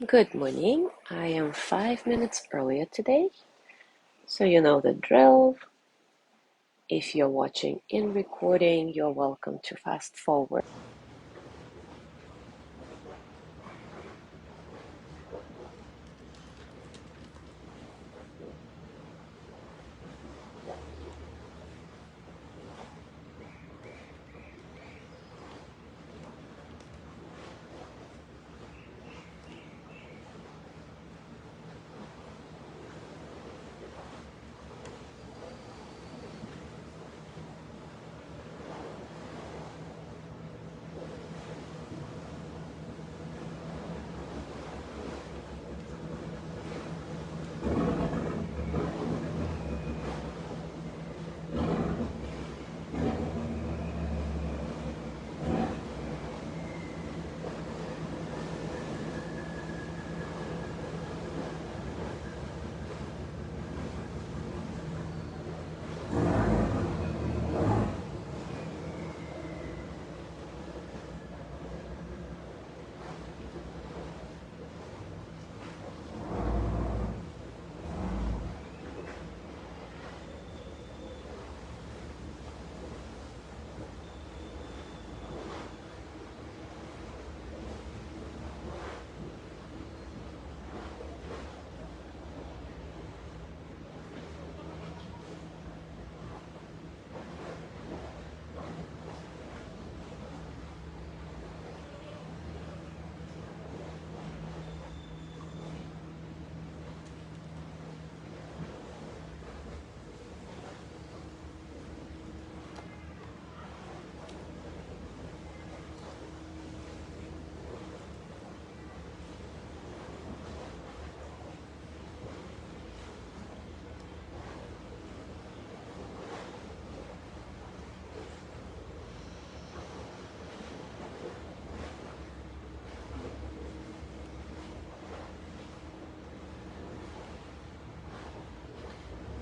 Good morning. I am 5 minutes earlier today, so you know the drill. If you're watching in recording, you're welcome to fast forward.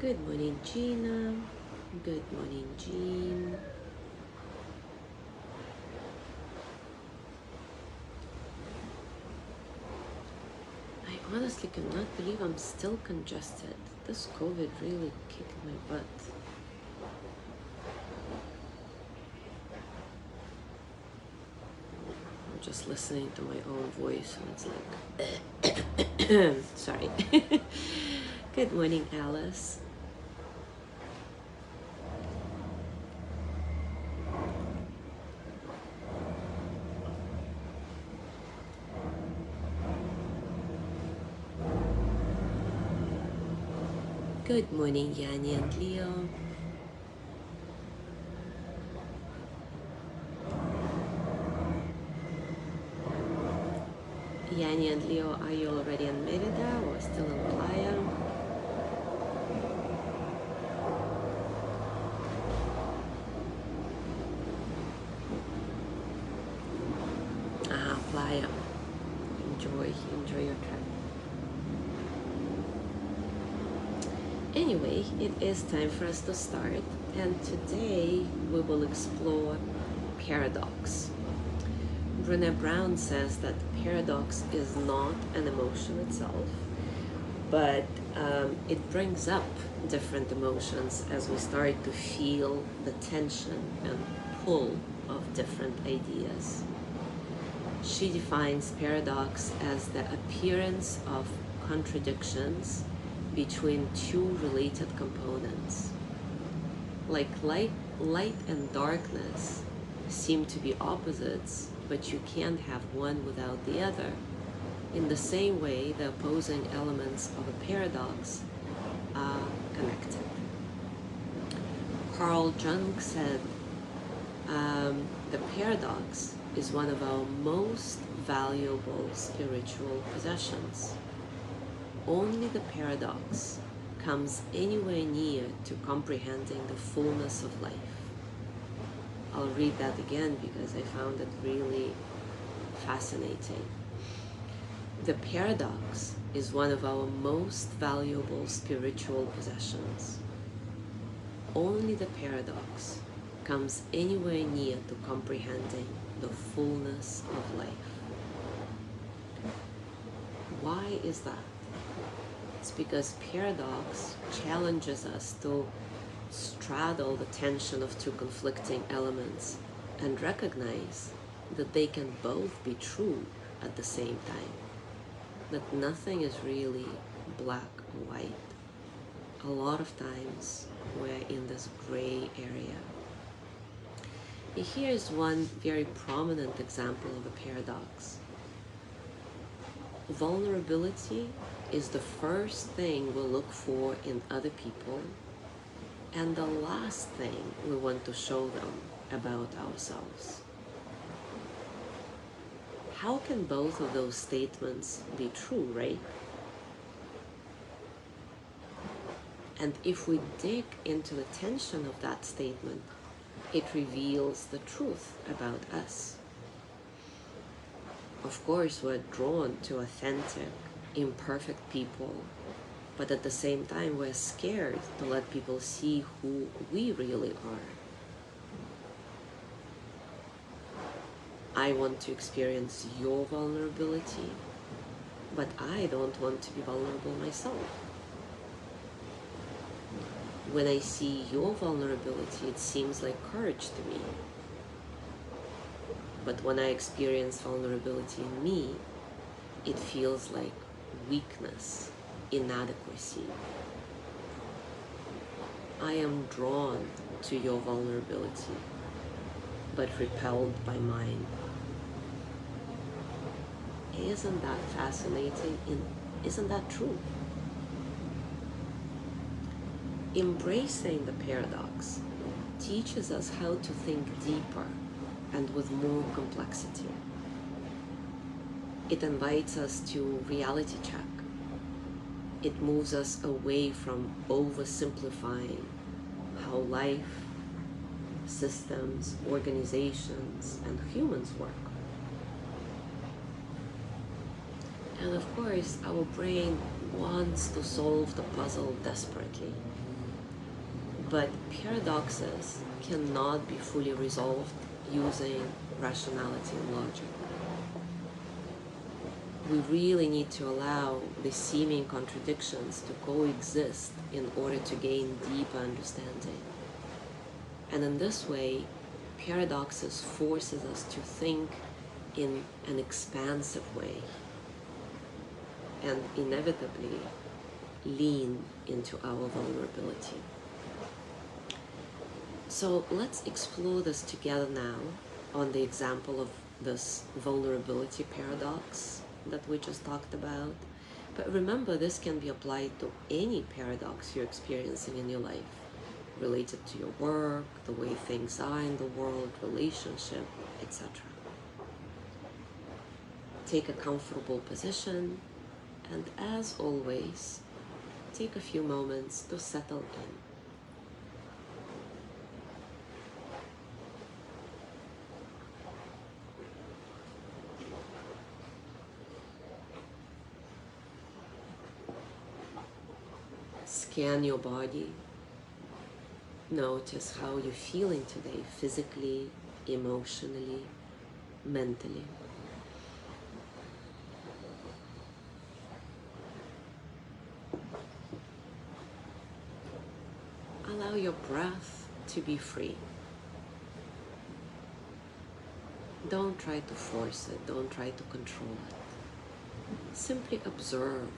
Good morning, Gina. Good morning, Jean. I honestly cannot believe I'm still congested. This COVID really kicked my butt. I'm just listening to my own voice and it's like, sorry. Good morning, Alice. Good morning, Yanni and Leo. Yanni and Leo, are you already in Merida or still in Playa? Playa. Enjoy your trip. Anyway, it is time for us to start, and today we will explore paradox. Brené Brown says that paradox is not an emotion itself, but it brings up different emotions as we start to feel the tension and pull of different ideas. She defines paradox as the appearance of contradictions between two related components. Like light and darkness seem to be opposites, but you can't have one without the other. In the same way, the opposing elements of a paradox are connected. Carl Jung said, the paradox is one of our most valuable spiritual possessions. Only the paradox comes anywhere near to comprehending the fullness of life. I'll read that again because I found it really fascinating. The paradox is one of our most valuable spiritual possessions. Only the paradox comes anywhere near to comprehending the fullness of life. Why is that? It's because paradox challenges us to straddle the tension of two conflicting elements and recognize that they can both be true at the same time. That nothing is really black or white. A lot of times we're in this gray area. Here is one very prominent example of a paradox. Vulnerability is the first thing we look for in other people and the last thing we want to show them about ourselves. How can both of those statements be true, right? And if we dig into the tension of that statement, it reveals the truth about us. Of course, we're drawn to authentic, imperfect people, but at the same time, we're scared to let people see who we really are. I want to experience your vulnerability, but I don't want to be vulnerable myself. When I see your vulnerability, it seems like courage to me. But when I experience vulnerability in me, it feels like weakness, inadequacy. I am drawn to your vulnerability, but repelled by mine. Isn't that fascinating? Isn't that true? Embracing the paradox teaches us how to think deeper and with more complexity. It invites us to reality check. It moves us away from oversimplifying how life, systems, organizations, and humans work. And of course, our brain wants to solve the puzzle desperately. But paradoxes cannot be fully resolved using rationality and logic. We really need to allow the seeming contradictions to coexist in order to gain deeper understanding. And in this way, paradoxes forces us to think in an expansive way and inevitably lean into our vulnerability. So let's explore this together now on the example of this vulnerability paradox that we just talked about. But remember, this can be applied to any paradox you're experiencing in your life, related to your work, the way things are in the world, relationship, etc. Take a comfortable position, and as always, take a few moments to settle in. Scan your body. Notice how you're feeling today, physically, emotionally, mentally. Allow your breath to be free. Don't try to force it, don't try to control it. Simply observe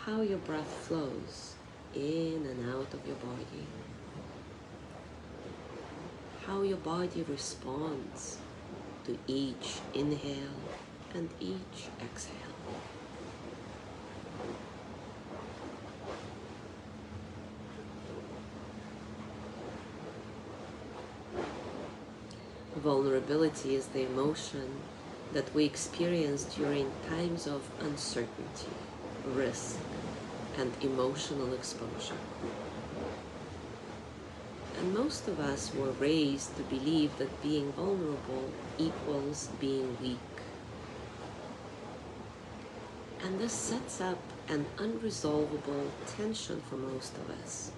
how your breath flows in and out of your body. How your body responds to each inhale and each exhale. Vulnerability is the emotion that we experience during times of uncertainty, risk, and emotional exposure. And most of us were raised to believe that being vulnerable equals being weak. And this sets up an unresolvable tension for most of us,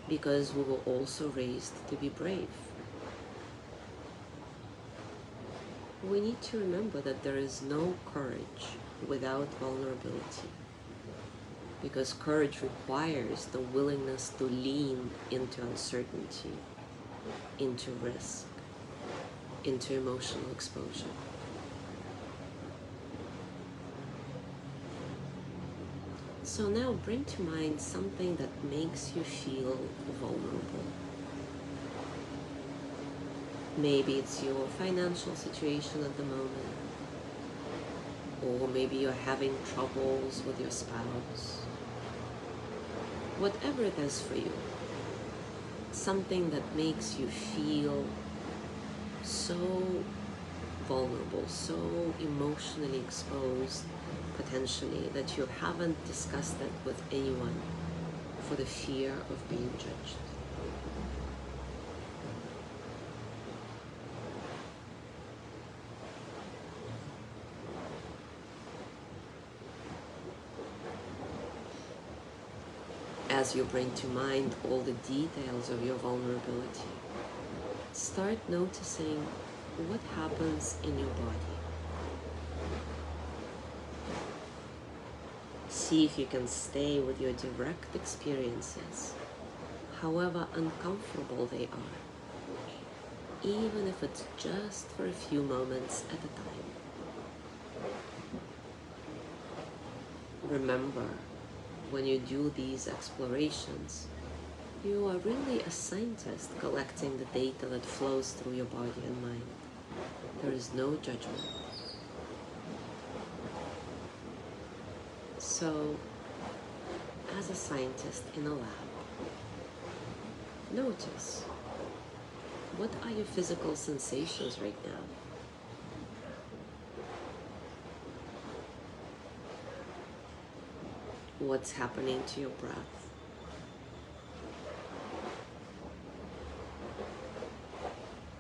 because we were also raised to be brave. we need to remember that there is no courage without vulnerability, because courage requires the willingness to lean into uncertainty, into risk, into emotional exposure. So now bring to mind something that makes you feel vulnerable. Maybe it's your financial situation at the moment, or maybe you're having troubles with your spouse. Whatever it is for you, something that makes you feel so vulnerable, so emotionally exposed, potentially, that you haven't discussed it with anyone for the fear of being judged. As you bring to mind all the details of your vulnerability, start noticing what happens in your body. See if you can stay with your direct experiences, however uncomfortable they are, even if it's just for a few moments at a time. Remember, when you do these explorations, you are really a scientist collecting the data that flows through your body and mind. There is no judgment. So, as a scientist in a lab, notice, what are your physical sensations right now? What's happening to your breath?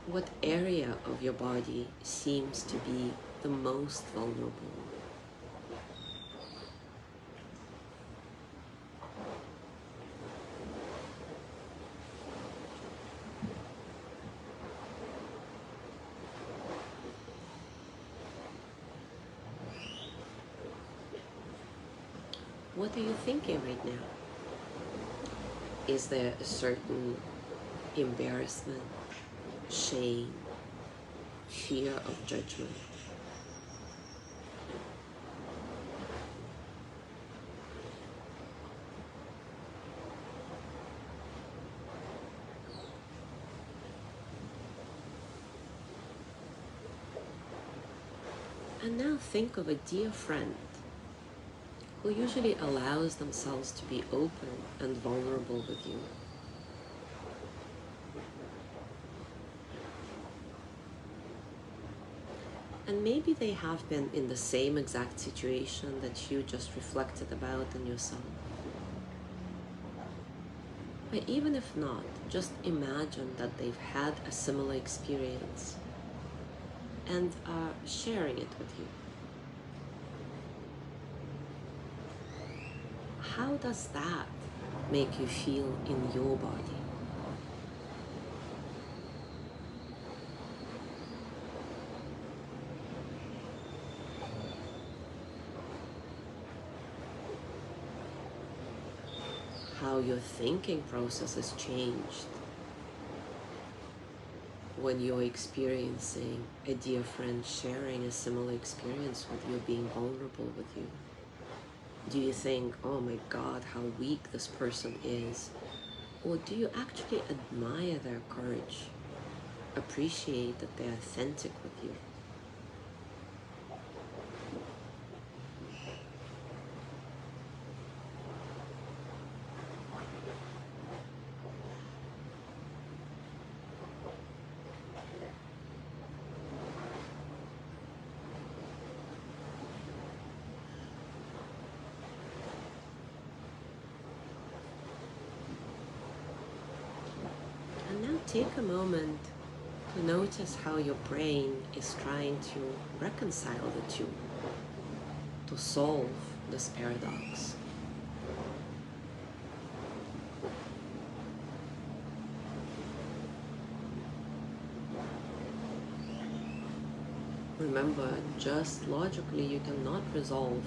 What area of your body seems to be the most vulnerable? What are you thinking right now? Is there a certain embarrassment, shame, fear of judgment? And now think of a dear friend who usually allows themselves to be open and vulnerable with you. And maybe they have been in the same exact situation that you just reflected about in yourself. But even if not, just imagine that they've had a similar experience and are sharing it with you. How does that make you feel in your body? How your thinking process has changed when you're experiencing a dear friend sharing a similar experience with you, being vulnerable with you. Do you think, oh my God, how weak this person is? Or do you actually admire their courage, appreciate that they're authentic with you? And now take a moment to notice how your brain is trying to reconcile the two, to solve this paradox. Remember, just logically you cannot resolve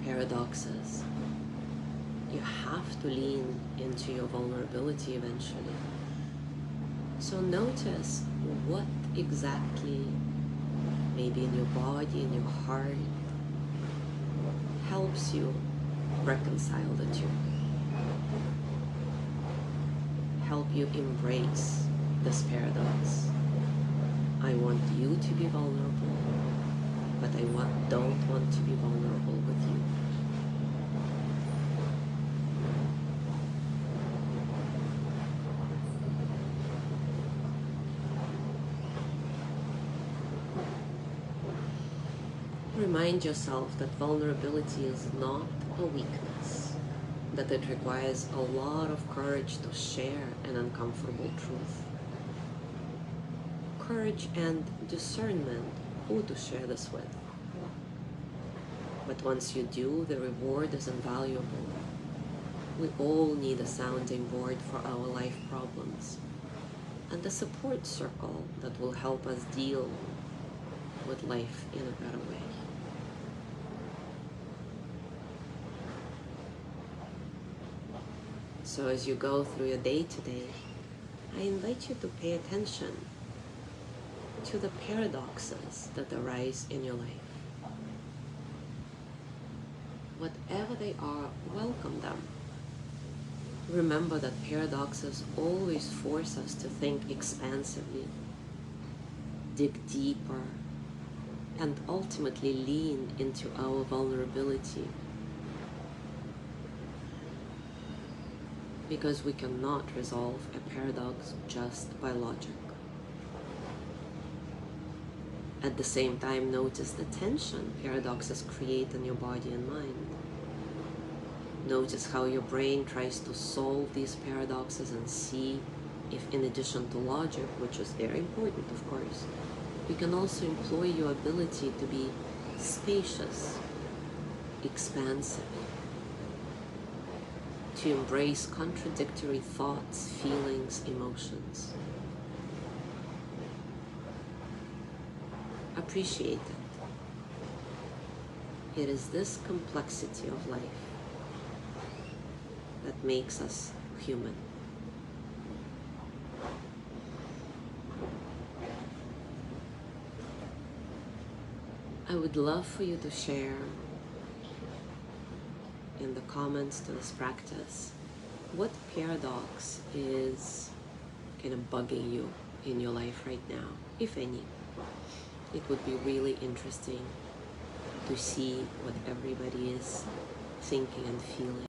paradoxes. You have to lean into your vulnerability eventually. So notice what exactly, maybe in your body, in your heart, helps you reconcile the two. Help you embrace this paradox. I want you to be vulnerable, but I don't want to be vulnerable with you. Remind yourself that vulnerability is not a weakness, that it requires a lot of courage to share an uncomfortable truth. Courage and discernment who to share this with. But once you do, the reward is invaluable. We all need a sounding board for our life problems and a support circle that will help us deal with life in a better way. So as you go through your day today, I invite you to pay attention to the paradoxes that arise in your life. Whatever they are, welcome them. Remember that paradoxes always force us to think expansively, dig deeper, and ultimately lean into our vulnerability. Because we cannot resolve a paradox just by logic. At the same time, notice the tension paradoxes create in your body and mind. Notice how your brain tries to solve these paradoxes and see if, in addition to logic, which is very important of course, you can also employ your ability to be spacious, expansive, to embrace contradictory thoughts, feelings, emotions. Appreciate it. It is this complexity of life that makes us human. I would love for you to share in the comments to this practice what paradox is kind of bugging you in your life right now, if any. It would be really interesting to see what everybody is thinking and feeling.